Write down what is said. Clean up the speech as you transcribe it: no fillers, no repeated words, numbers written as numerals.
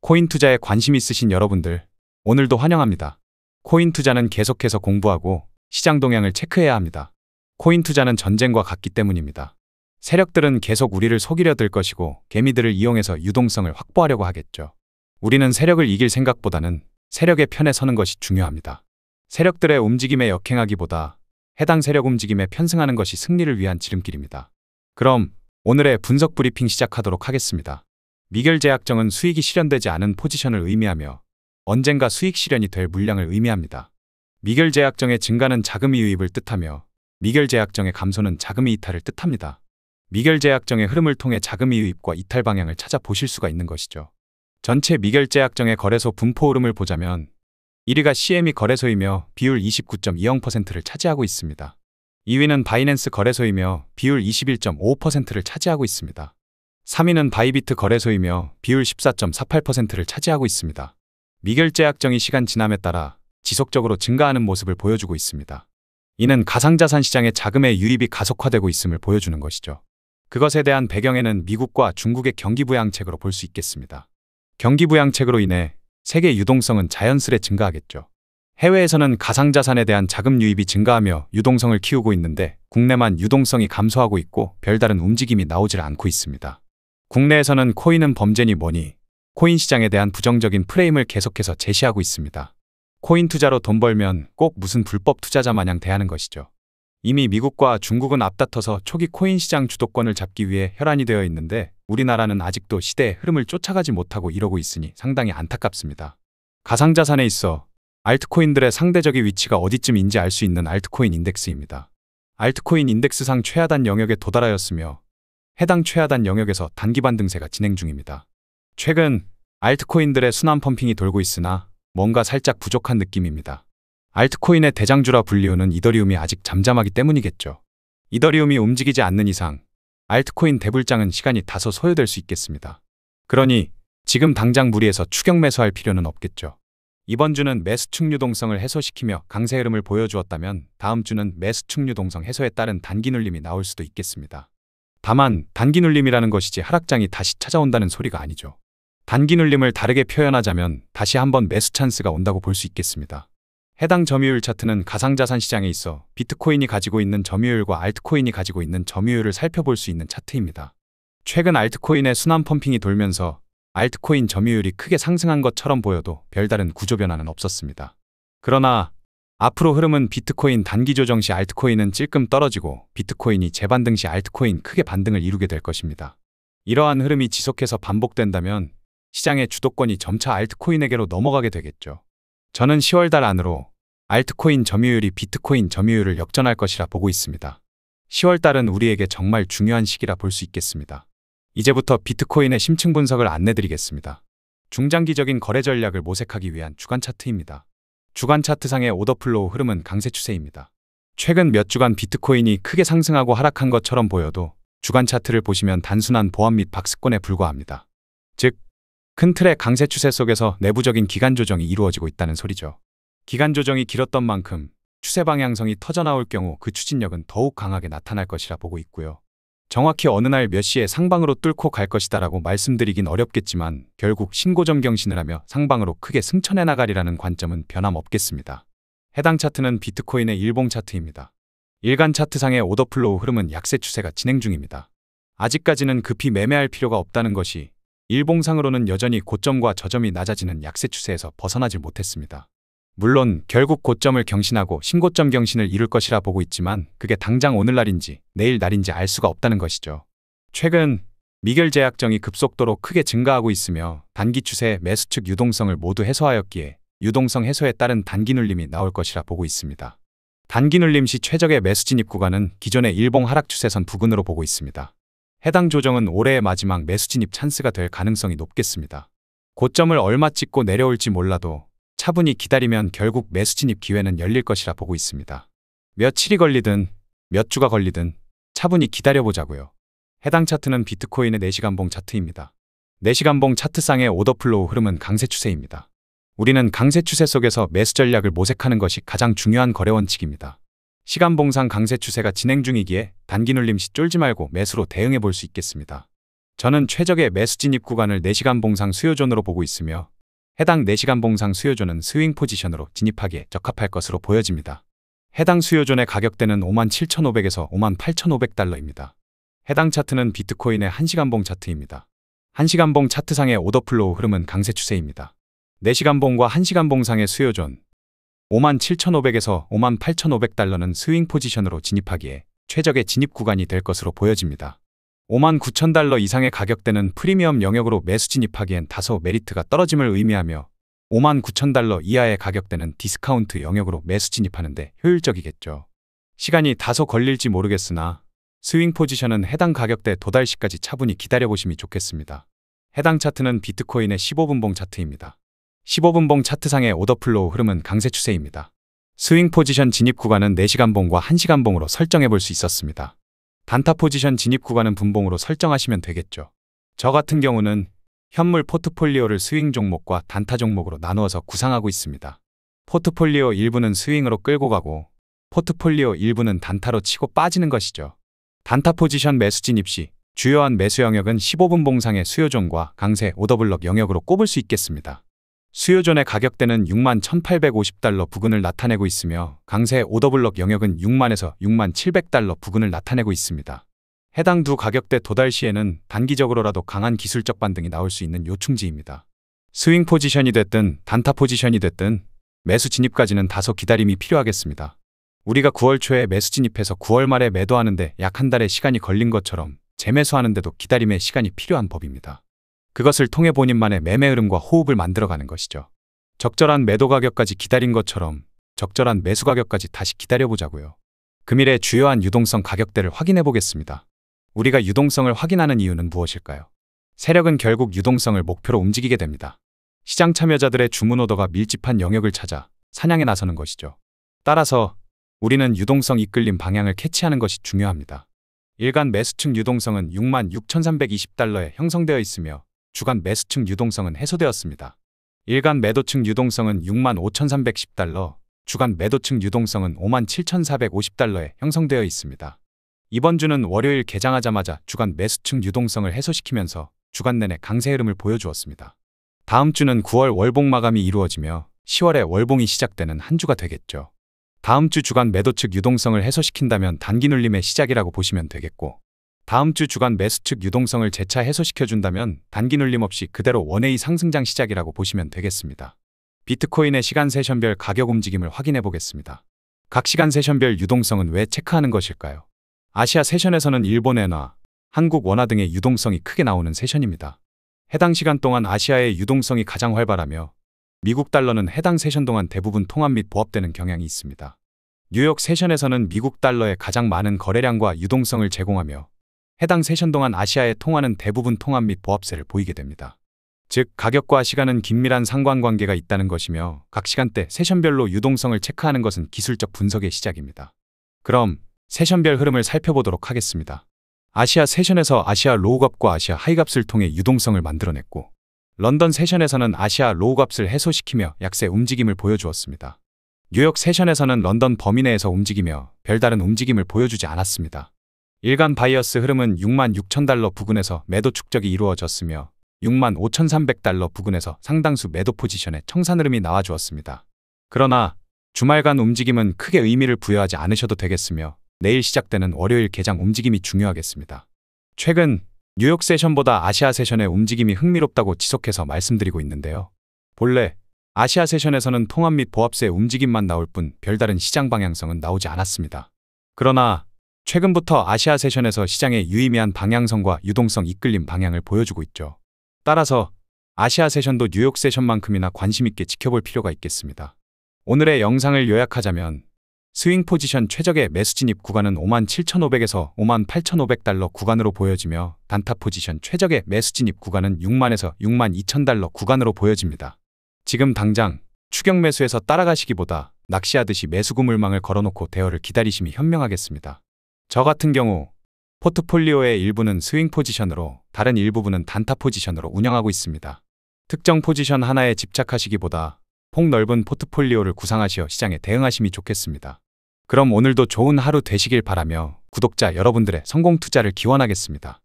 코인 투자에 관심 있으신 여러분들, 오늘도 환영합니다. 코인 투자는 계속해서 공부하고 시장 동향을 체크해야 합니다. 코인 투자는 전쟁과 같기 때문입니다. 세력들은 계속 우리를 속이려 들 것이고 개미들을 이용해서 유동성을 확보하려고 하겠죠. 우리는 세력을 이길 생각보다는 세력의 편에 서는 것이 중요합니다. 세력들의 움직임에 역행하기보다 해당 세력 움직임에 편승하는 것이 승리를 위한 지름길입니다. 그럼 오늘의 분석 브리핑 시작하도록 하겠습니다. 미결제약정은 수익이 실현되지 않은 포지션을 의미하며 언젠가 수익 실현이 될 물량을 의미합니다. 미결제약정의 증가는 자금이 유입을 뜻하며 미결제약정의 감소는 자금이 이탈을 뜻합니다. 미결제약정의 흐름을 통해 자금이 유입과 이탈 방향을 찾아보실 수가 있는 것이죠. 전체 미결제약정의 거래소 분포 흐름을 보자면 1위가 CME 거래소이며 비율 29.20%를 차지하고 있습니다. 2위는 바이낸스 거래소이며 비율 21.55%를 차지하고 있습니다. 3위는 바이비트 거래소이며 비율 14.48%를 차지하고 있습니다. 미결제약정이 시간 지남에 따라 지속적으로 증가하는 모습을 보여주고 있습니다. 이는 가상자산 시장의 자금의 유입이 가속화되고 있음을 보여주는 것이죠. 그것에 대한 배경에는 미국과 중국의 경기부양책으로 볼 수 있겠습니다. 경기부양책으로 인해 세계 유동성은 자연스레 증가하겠죠. 해외에서는 가상자산에 대한 자금 유입이 증가하며 유동성을 키우고 있는데 국내만 유동성이 감소하고 있고 별다른 움직임이 나오질 않고 있습니다. 국내에서는 코인은 범죄니 뭐니 코인 시장에 대한 부정적인 프레임을 계속해서 제시하고 있습니다. 코인 투자로 돈 벌면 꼭 무슨 불법 투자자 마냥 대하는 것이죠. 이미 미국과 중국은 앞다퉈서 초기 코인 시장 주도권을 잡기 위해 혈안이 되어 있는데 우리나라는 아직도 시대의 흐름을 쫓아가지 못하고 이러고 있으니 상당히 안타깝습니다. 가상자산에 있어 알트코인들의 상대적인 위치가 어디쯤인지 알 수 있는 알트코인 인덱스입니다. 알트코인 인덱스상 최하단 영역에 도달하였으며 해당 최하단 영역에서 단기 반등세가 진행 중입니다. 최근 알트코인들의 순환 펌핑이 돌고 있으나 뭔가 살짝 부족한 느낌입니다. 알트코인의 대장주라 불리우는 이더리움이 아직 잠잠하기 때문이겠죠. 이더리움이 움직이지 않는 이상 알트코인 대불장은 시간이 다소 소요될 수 있겠습니다. 그러니 지금 당장 무리해서 추격 매수할 필요는 없겠죠. 이번 주는 매수축 유동성을 해소시키며 강세 흐름을 보여주었다면 다음 주는 매수축 유동성 해소에 따른 단기 눌림이 나올 수도 있겠습니다. 다만 단기 눌림이라는 것이지 하락장이 다시 찾아온다는 소리가 아니죠. 단기 눌림을 다르게 표현하자면 다시 한번 매수 찬스가 온다고 볼 수 있겠습니다. 해당 점유율 차트는 가상자산 시장에 있어 비트코인이 가지고 있는 점유율과 알트코인이 가지고 있는 점유율을 살펴볼 수 있는 차트입니다. 최근 알트코인의 순환 펌핑이 돌면서 알트코인 점유율이 크게 상승한 것처럼 보여도 별다른 구조 변화는 없었습니다. 그러나 앞으로 흐름은 비트코인 단기 조정 시 알트코인은 찔끔 떨어지고 비트코인이 재반등 시 알트코인 크게 반등을 이루게 될 것입니다. 이러한 흐름이 지속해서 반복된다면 시장의 주도권이 점차 알트코인에게로 넘어가게 되겠죠. 저는 10월달 안으로 알트코인 점유율이 비트코인 점유율을 역전할 것이라 보고 있습니다. 10월달은 우리에게 정말 중요한 시기라 볼 수 있겠습니다. 이제부터 비트코인의 심층 분석을 안내드리겠습니다. 중장기적인 거래 전략을 모색하기 위한 주간 차트입니다. 주간 차트상의 오더플로우 흐름은 강세 추세입니다. 최근 몇 주간 비트코인이 크게 상승하고 하락한 것처럼 보여도 주간 차트를 보시면 단순한 보합 및 박스권에 불과합니다. 즉, 큰 틀의 강세 추세 속에서 내부적인 기간 조정이 이루어지고 있다는 소리죠. 기간 조정이 길었던 만큼 추세 방향성이 터져나올 경우 그 추진력은 더욱 강하게 나타날 것이라 보고 있고요. 정확히 어느 날 몇 시에 상방으로 뚫고 갈 것이다라고 말씀드리긴 어렵겠지만 결국 신고점 경신을 하며 상방으로 크게 승천해 나가리라는 관점은 변함없겠습니다. 해당 차트는 비트코인의 일봉 차트입니다. 일간 차트상의 오더플로우 흐름은 약세 추세가 진행 중입니다. 아직까지는 급히 매매할 필요가 없다는 것이 일봉상으로는 여전히 고점과 저점이 낮아지는 약세 추세에서 벗어나질 못했습니다. 물론 결국 고점을 경신하고 신고점 경신을 이룰 것이라 보고 있지만 그게 당장 오늘날인지 내일 날인지 알 수가 없다는 것이죠. 최근 미결제약정이 급속도로 크게 증가하고 있으며 단기 추세의 매수축 유동성을 모두 해소하였기에 유동성 해소에 따른 단기 눌림이 나올 것이라 보고 있습니다. 단기 눌림 시 최적의 매수 진입 구간은 기존의 일봉 하락 추세선 부근으로 보고 있습니다. 해당 조정은 올해의 마지막 매수 진입 찬스가 될 가능성이 높겠습니다. 고점을 얼마 찍고 내려올지 몰라도 차분히 기다리면 결국 매수 진입 기회는 열릴 것이라 보고 있습니다. 며칠이 걸리든 몇 주가 걸리든 차분히 기다려보자고요. 해당 차트는 비트코인의 4시간봉 차트입니다. 4시간봉 차트상의 오더플로우 흐름은 강세 추세입니다. 우리는 강세 추세 속에서 매수 전략을 모색하는 것이 가장 중요한 거래 원칙입니다. 시간봉상 강세 추세가 진행 중이기에 단기 눌림 시 쫄지 말고 매수로 대응해 볼 수 있겠습니다. 저는 최적의 매수 진입 구간을 4시간 봉상 수요존으로 보고 있으며 해당 4시간 봉상 수요존은 스윙 포지션으로 진입하기에 적합할 것으로 보여집니다. 해당 수요존의 가격대는 57,500에서 58,500달러입니다. 해당 차트는 비트코인의 1시간봉 차트입니다. 1시간봉 차트상의 오더플로우 흐름은 강세 추세입니다. 4시간봉과 1시간봉상의 수요존 57,500에서 58,500달러는 스윙 포지션으로 진입하기에 최적의 진입 구간이 될 것으로 보여집니다. 59,000달러 이상의 가격대는 프리미엄 영역으로 매수 진입하기엔 다소 메리트가 떨어짐을 의미하며 59,000달러 이하의 가격대는 디스카운트 영역으로 매수 진입하는데 효율적이겠죠. 시간이 다소 걸릴지 모르겠으나 스윙 포지션은 해당 가격대 도달 시까지 차분히 기다려보심이 좋겠습니다. 해당 차트는 비트코인의 15분봉 차트입니다. 15분봉 차트상의 오더플로우 흐름은 강세 추세입니다. 스윙 포지션 진입 구간은 4시간봉과 1시간봉으로 설정해 볼 수 있었습니다. 단타 포지션 진입 구간은 분봉으로 설정하시면 되겠죠. 저 같은 경우는 현물 포트폴리오를 스윙 종목과 단타 종목으로 나누어서 구상하고 있습니다. 포트폴리오 일부는 스윙으로 끌고 가고 포트폴리오 일부는 단타로 치고 빠지는 것이죠. 단타 포지션 매수 진입 시 주요한 매수 영역은 15분 봉상의 수요존과 강세 오더블럭 영역으로 꼽을 수 있겠습니다. 수요존의 가격대는 61,850달러 부근을 나타내고 있으며 강세 오더블럭 영역은 6만에서 6700달러 부근을 나타내고 있습니다. 해당 두 가격대 도달 시에는 단기적으로라도 강한 기술적 반등이 나올 수 있는 요충지입니다. 스윙 포지션이 됐든 단타 포지션이 됐든 매수 진입까지는 다소 기다림이 필요하겠습니다. 우리가 9월 초에 매수 진입해서 9월 말에 매도하는데 약 한 달의 시간이 걸린 것처럼 재매수하는데도 기다림의 시간이 필요한 법입니다. 그것을 통해 본인만의 매매 흐름과 호흡을 만들어가는 것이죠. 적절한 매도 가격까지 기다린 것처럼 적절한 매수 가격까지 다시 기다려보자고요. 금일의 주요한 유동성 가격대를 확인해 보겠습니다. 우리가 유동성을 확인하는 이유는 무엇일까요? 세력은 결국 유동성을 목표로 움직이게 됩니다. 시장 참여자들의 주문 오더가 밀집한 영역을 찾아 사냥에 나서는 것이죠. 따라서 우리는 유동성 이끌림 방향을 캐치하는 것이 중요합니다. 일간 매수층 유동성은 66,320달러에 형성되어 있으며 주간 매수층 유동성은 해소되었습니다. 일간 매도층 유동성은 65,310달러, 주간 매도층 유동성은 57,450달러에 형성되어 있습니다. 이번 주는 월요일 개장하자마자 주간 매수층 유동성을 해소시키면서 주간 내내 강세 흐름을 보여주었습니다. 다음 주는 9월 월봉 마감이 이루어지며 10월에 월봉이 시작되는 한 주가 되겠죠. 다음 주 주간 매도측 유동성을 해소시킨다면 단기 눌림의 시작이라고 보시면 되겠고, 다음 주 주간 매수측 유동성을 재차 해소시켜준다면 단기 눌림 없이 그대로 원웨이 상승장 시작이라고 보시면 되겠습니다. 비트코인의 시간 세션별 가격 움직임을 확인해 보겠습니다. 각 시간 세션별 유동성은 왜 체크하는 것일까요? 아시아 세션에서는 일본 엔화, 한국 원화 등의 유동성이 크게 나오는 세션입니다. 해당 시간 동안 아시아의 유동성이 가장 활발하며 미국 달러는 해당 세션 동안 대부분 통합 및 보합되는 경향이 있습니다. 뉴욕 세션에서는 미국 달러의 가장 많은 거래량과 유동성을 제공하며 해당 세션 동안 아시아의 통화는 대부분 통합 및 보합세를 보이게 됩니다. 즉, 가격과 시간은 긴밀한 상관관계가 있다는 것이며 각 시간대 세션별로 유동성을 체크하는 것은 기술적 분석의 시작입니다. 그럼 세션별 흐름을 살펴보도록 하겠습니다. 아시아 세션에서 아시아 로우 값과 아시아 하이 값을 통해 유동성을 만들어냈고, 런던 세션에서는 아시아 로우 값을 해소시키며 약세 움직임을 보여주었습니다. 뉴욕 세션에서는 런던 범위 내에서 움직이며 별다른 움직임을 보여주지 않았습니다. 일간 바이어스 흐름은 66,000달러 부근에서 매도 축적이 이루어졌으며 65,300달러 부근에서 상당수 매도 포지션의 청산 흐름이 나와주었습니다. 그러나 주말간 움직임은 크게 의미를 부여하지 않으셔도 되겠으며 내일 시작되는 월요일 개장 움직임이 중요하겠습니다. 최근 뉴욕 세션보다 아시아 세션의 움직임이 흥미롭다고 지속해서 말씀드리고 있는데요. 본래 아시아 세션에서는 통합 및 보합세 움직임만 나올 뿐 별다른 시장 방향성은 나오지 않았습니다. 그러나 최근부터 아시아 세션에서 시장의 유의미한 방향성과 유동성 이끌림 방향을 보여주고 있죠. 따라서 아시아 세션도 뉴욕 세션만큼이나 관심 있게 지켜볼 필요가 있겠습니다. 오늘의 영상을 요약하자면 스윙 포지션 최적의 매수 진입 구간은 57,500에서 58,500달러 구간으로 보여지며 단타 포지션 최적의 매수 진입 구간은 6만에서 62,000달러 구간으로 보여집니다. 지금 당장 추격 매수에서 따라가시기보다 낚시하듯이 매수 구물망을 걸어놓고 대여를 기다리심이 현명하겠습니다. 저 같은 경우 포트폴리오의 일부는 스윙 포지션으로 다른 일부분은 단타 포지션으로 운영하고 있습니다. 특정 포지션 하나에 집착하시기보다 폭넓은 포트폴리오를 구상하시어 시장에 대응하심이 좋겠습니다. 그럼 오늘도 좋은 하루 되시길 바라며 구독자 여러분들의 성공 투자를 기원하겠습니다.